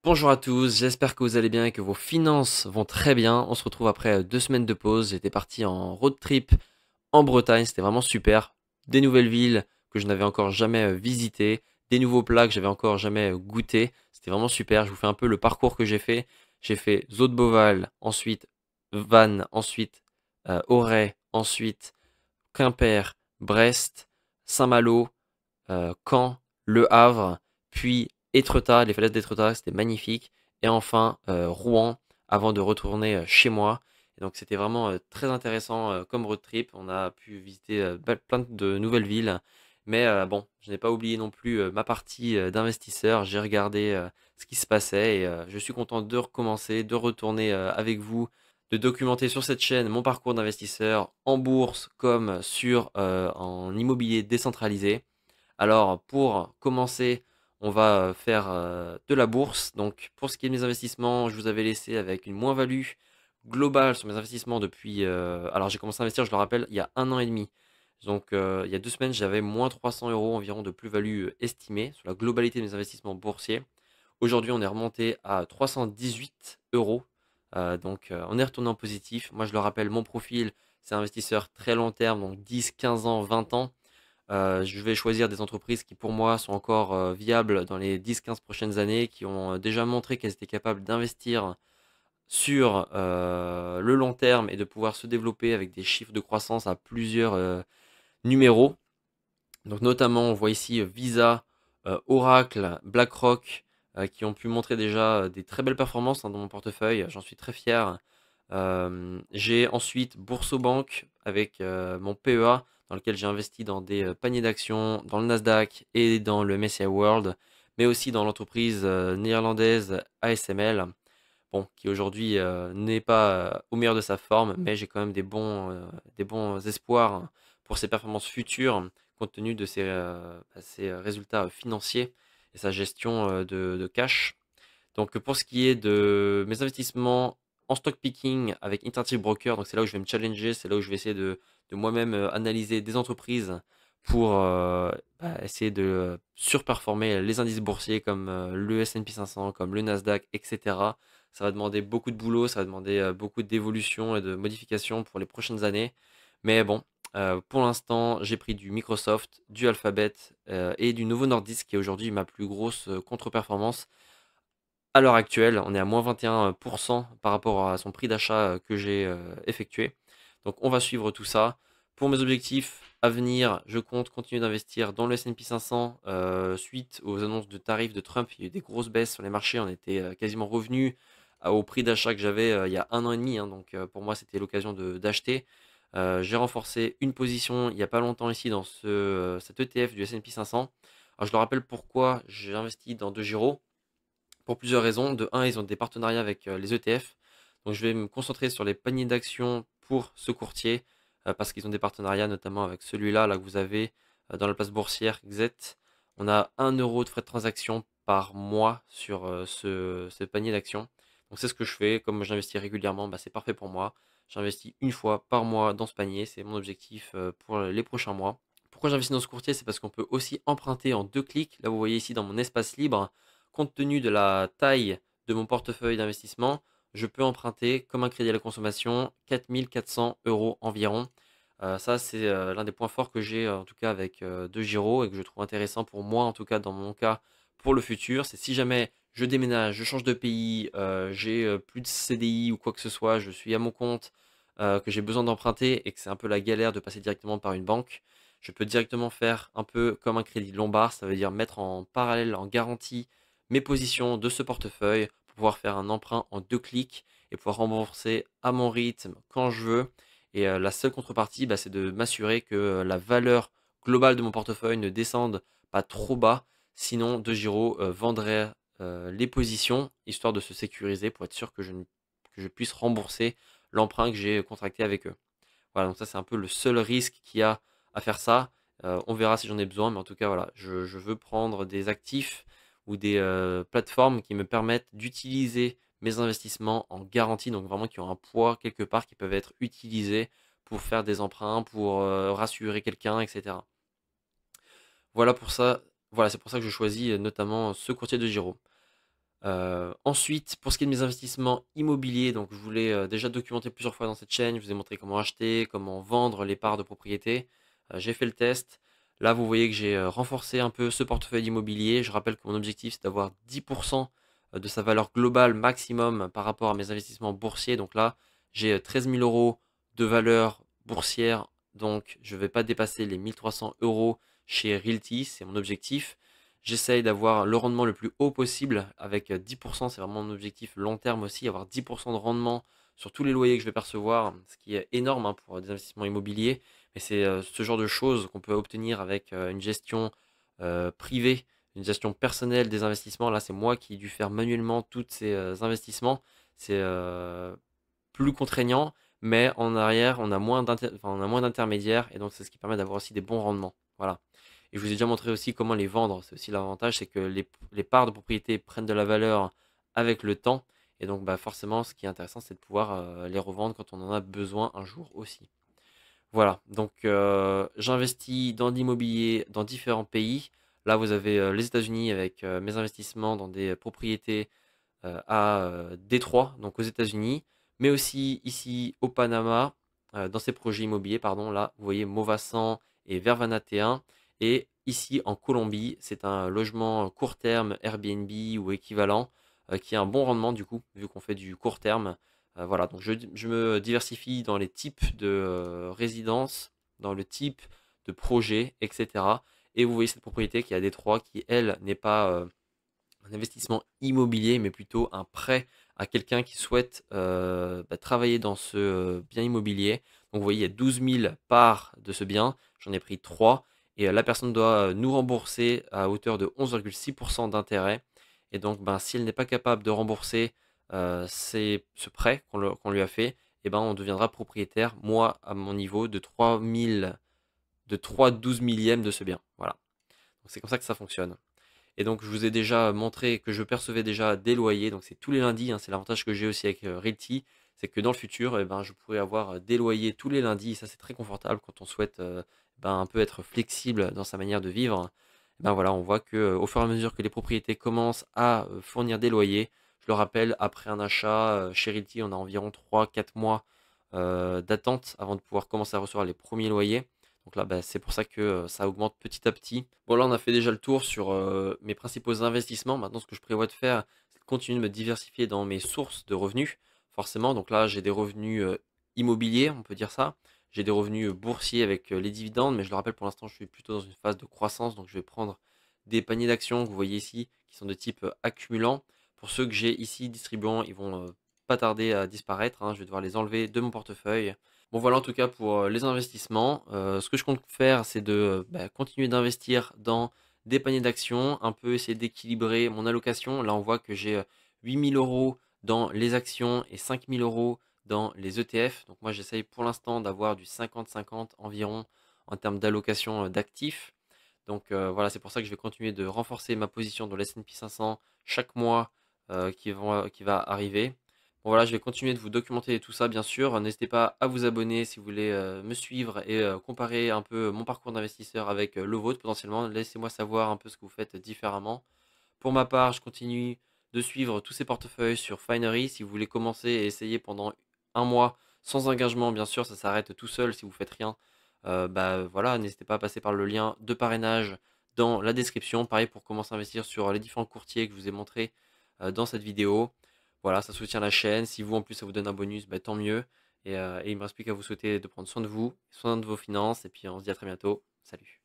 Bonjour à tous, j'espère que vous allez bien et que vos finances vont très bien. On se retrouve après 2 semaines de pause. J'étais parti en road trip en Bretagne, c'était vraiment super. Des nouvelles villes que je n'avais encore jamais visitées, des nouveaux plats que j'avais encore jamais goûtés. C'était vraiment super. Je vous fais un peu le parcours que j'ai fait. J'ai fait Zot de Beauval, ensuite Vannes, ensuite Auray, ensuite Quimper, Brest, Saint-Malo, Caen, Le Havre, puis Étretat, les falaises d'Étretat, c'était magnifique. Et enfin Rouen, avant de retourner chez moi. Et donc c'était vraiment très intéressant comme road trip. On a pu visiter plein de nouvelles villes. Mais bon, je n'ai pas oublié non plus ma partie d'investisseur. J'ai regardé ce qui se passait et je suis content de recommencer, de retourner avec vous, de documenter sur cette chaîne mon parcours d'investisseur en bourse comme en immobilier décentralisé. Alors, pour commencer, on va faire de la bourse. Donc, pour ce qui est de mes investissements, je vous avais laissé avec une moins-value globale sur mes investissements depuis. Alors, j'ai commencé à investir, je le rappelle, il y a 1 an et demi. Donc, il y a 2 semaines, j'avais moins 300 euros environ de plus-value estimée sur la globalité de mes investissements boursiers. Aujourd'hui, on est remonté à 318 euros. Donc, on est retourné en positif. Moi, je le rappelle, mon profil, c'est investisseur très long terme, donc 10, 15 ans, 20 ans. Je vais choisir des entreprises qui pour moi sont encore viables dans les 10-15 prochaines années, qui ont déjà montré qu'elles étaient capables d'investir sur le long terme et de pouvoir se développer avec des chiffres de croissance à plusieurs numéros. Donc notamment, on voit ici Visa, Oracle, BlackRock, qui ont pu montrer déjà des très belles performances dans mon portefeuille. J'en suis très fier. J'ai ensuite Boursobank avec mon PEA dans lequel j'ai investi dans des paniers d'actions, dans le Nasdaq et dans le MSCI World, mais aussi dans l'entreprise néerlandaise ASML, bon, qui aujourd'hui n'est pas au meilleur de sa forme, mais j'ai quand même des bons espoirs pour ses performances futures, compte tenu de ses résultats financiers et sa gestion de cash. Donc pour ce qui est de mes investissements en stock picking avec Interactive Broker, donc c'est là où je vais me challenger, c'est là où je vais essayer de moi-même analyser des entreprises pour essayer de surperformer les indices boursiers comme le S&P 500, comme le Nasdaq, etc. Ça va demander beaucoup de boulot, ça va demander beaucoup d'évolution et de modifications pour les prochaines années. Mais bon, pour l'instant, j'ai pris du Microsoft, du Alphabet et du Novo Nordisk qui est aujourd'hui ma plus grosse contre-performance. À l'heure actuelle, on est à moins 21% par rapport à son prix d'achat que j'ai effectué. Donc on va suivre tout ça. Pour mes objectifs à venir, je compte continuer d'investir dans le S&P 500 suite aux annonces de tarifs de Trump. Il y a eu des grosses baisses sur les marchés. On était quasiment revenu au prix d'achat que j'avais il y a 1 an et demi, hein. Donc pour moi, c'était l'occasion d'acheter. J'ai renforcé une position il n'y a pas longtemps ici dans cet ETF du S&P 500. Alors je le rappelle pourquoi j'ai investi dans DeGiro. Pour plusieurs raisons. De un, ils ont des partenariats avec les ETF. Donc je vais me concentrer sur les paniers d'actions pour ce courtier parce qu'ils ont des partenariats notamment avec celui-là là que vous avez dans la place boursière XET. On a 1 € de frais de transaction par mois sur ce panier d'actions. Donc c'est ce que je fais. Comme j'investis régulièrement, bah, c'est parfait pour moi. J'investis une fois par mois dans ce panier. C'est mon objectif pour les prochains mois. Pourquoi j'investis dans ce courtier? C'est parce qu'on peut aussi emprunter en 2 clics. Là, vous voyez ici dans mon espace libre, compte tenu de la taille de mon portefeuille d'investissement, je peux emprunter comme un crédit à la consommation 4400 euros environ. Ça, c'est l'un des points forts que j'ai en tout cas avec DeGiro et que je trouve intéressant pour moi, en tout cas dans mon cas, pour le futur. C'est si jamais je déménage, je change de pays, j'ai plus de CDI ou quoi que ce soit, je suis à mon compte, que j'ai besoin d'emprunter et que c'est un peu la galère de passer directement par une banque, je peux directement faire un peu comme un crédit lombard, ça veut dire mettre en parallèle, en garantie, mes positions de ce portefeuille pour pouvoir faire un emprunt en 2 clics et pouvoir rembourser à mon rythme quand je veux. Et la seule contrepartie, bah, c'est de m'assurer que la valeur globale de mon portefeuille ne descende pas trop bas. Sinon, DeGiro vendrait les positions histoire de se sécuriser pour être sûr que je puisse rembourser l'emprunt que j'ai contracté avec eux. Voilà, donc ça c'est un peu le seul risque qu'il y a à faire ça. On verra si j'en ai besoin, mais en tout cas voilà, je veux prendre des actifs ou des plateformes qui me permettent d'utiliser mes investissements en garantie, donc vraiment qui ont un poids quelque part, qui peuvent être utilisés pour faire des emprunts, pour rassurer quelqu'un, etc. Voilà pour ça, voilà, c'est pour ça que je choisis notamment ce courtier de Giro. Ensuite, pour ce qui est de mes investissements immobiliers, donc je voulais déjà documenter plusieurs fois dans cette chaîne. Je vous ai montré comment acheter, comment vendre les parts de propriété. J'ai fait le test. Là, vous voyez que j'ai renforcé un peu ce portefeuille immobilier. Je rappelle que mon objectif, c'est d'avoir 10% de sa valeur globale maximum par rapport à mes investissements boursiers. Donc là, j'ai 13 000 euros de valeur boursière. Donc, je ne vais pas dépasser les 1300 euros chez Realty. C'est mon objectif. J'essaye d'avoir le rendement le plus haut possible avec 10%, c'est vraiment mon objectif long terme aussi, avoir 10% de rendement sur tous les loyers que je vais percevoir, ce qui est énorme pour des investissements immobiliers. Mais c'est ce genre de choses qu'on peut obtenir avec une gestion privée, une gestion personnelle des investissements. Là, c'est moi qui ai dû faire manuellement tous ces investissements. C'est plus contraignant, mais en arrière, on a moins d'intermédiaires et donc c'est ce qui permet d'avoir aussi des bons rendements. Voilà. Et je vous ai déjà montré aussi comment les vendre. C'est aussi l'avantage, c'est que les parts de propriété prennent de la valeur avec le temps. Et donc, bah, forcément, ce qui est intéressant, c'est de pouvoir les revendre quand on en a besoin un jour aussi. Voilà, donc j'investis dans l'immobilier dans différents pays. Là, vous avez les États-Unis avec mes investissements dans des propriétés à Détroit, donc aux États-Unis, mais aussi ici au Panama, dans ces projets immobiliers, pardon, là, vous voyez Movassan et Vervana-T1, et ici en Colombie, c'est un logement court terme Airbnb ou équivalent, qui a un bon rendement du coup, vu qu'on fait du court terme. Voilà, donc je me diversifie dans les types de résidences, dans le type de projet, etc. Et vous voyez cette propriété qui est à Détroit, qui elle n'est pas un investissement immobilier, mais plutôt un prêt à quelqu'un qui souhaite travailler dans ce bien immobilier. Donc vous voyez, il y a 12 000 parts de ce bien, j'en ai pris 3, et la personne doit nous rembourser à hauteur de 11,6% d'intérêt. Et donc, ben, si elle n'est pas capable de rembourser ce prêt qu'on lui a fait, et ben, on deviendra propriétaire, moi, à mon niveau, de 3 12 millièmes de ce bien. Voilà. Donc c'est comme ça que ça fonctionne. Et donc, je vous ai déjà montré que je percevais déjà des loyers. Donc, c'est tous les lundis, hein. C'est l'avantage que j'ai aussi avec Realty. C'est que dans le futur, eh ben, je pourrais avoir des loyers tous les lundis. Et ça, c'est très confortable quand on souhaite ben, un peu être flexible dans sa manière de vivre. Eh ben, voilà, on voit que au fur et à mesure que les propriétés commencent à fournir des loyers, je le rappelle, après un achat chez Realty, on a environ 3 4 mois d'attente avant de pouvoir commencer à recevoir les premiers loyers. Donc là, bah, c'est pour ça que ça augmente petit à petit. Bon, là, on a fait déjà le tour sur mes principaux investissements. Maintenant, ce que je prévois de faire, c'est de continuer de me diversifier dans mes sources de revenus, forcément. Donc là, j'ai des revenus immobiliers, on peut dire ça. J'ai des revenus boursiers avec les dividendes, mais je le rappelle, pour l'instant, je suis plutôt dans une phase de croissance. Donc, je vais prendre des paniers d'actions que vous voyez ici, qui sont de type accumulant. Pour ceux que j'ai ici distribuant, ils vont pas tarder à disparaître, hein. Je vais devoir les enlever de mon portefeuille. Bon voilà en tout cas pour les investissements. Ce que je compte faire, c'est de continuer d'investir dans des paniers d'actions, un peu essayer d'équilibrer mon allocation. Là on voit que j'ai 8 000 euros dans les actions et 5 000 euros dans les ETF. Donc moi j'essaye pour l'instant d'avoir du 50-50 environ en termes d'allocation d'actifs. Donc voilà, c'est pour ça que je vais continuer de renforcer ma position dans l'S&P 500 chaque mois qui va arriver. Bon voilà, je vais continuer de vous documenter tout ça bien sûr. N'hésitez pas à vous abonner si vous voulez me suivre et comparer un peu mon parcours d'investisseur avec le vôtre potentiellement. Laissez-moi savoir un peu ce que vous faites différemment. Pour ma part, je continue de suivre tous ces portefeuilles sur Finery. Si vous voulez commencer et essayer pendant un mois sans engagement, bien sûr, ça s'arrête tout seul si vous faites rien. Bah voilà, n'hésitez pas à passer par le lien de parrainage dans la description. Pareil pour commencer à investir sur les différents courtiers que je vous ai montrés dans cette vidéo. Voilà, ça soutient la chaîne. Si vous en plus ça vous donne un bonus, bah, tant mieux. Et il ne me reste plus qu'à vous souhaiter de prendre soin de vous, soin de vos finances. Et puis on se dit à très bientôt. Salut.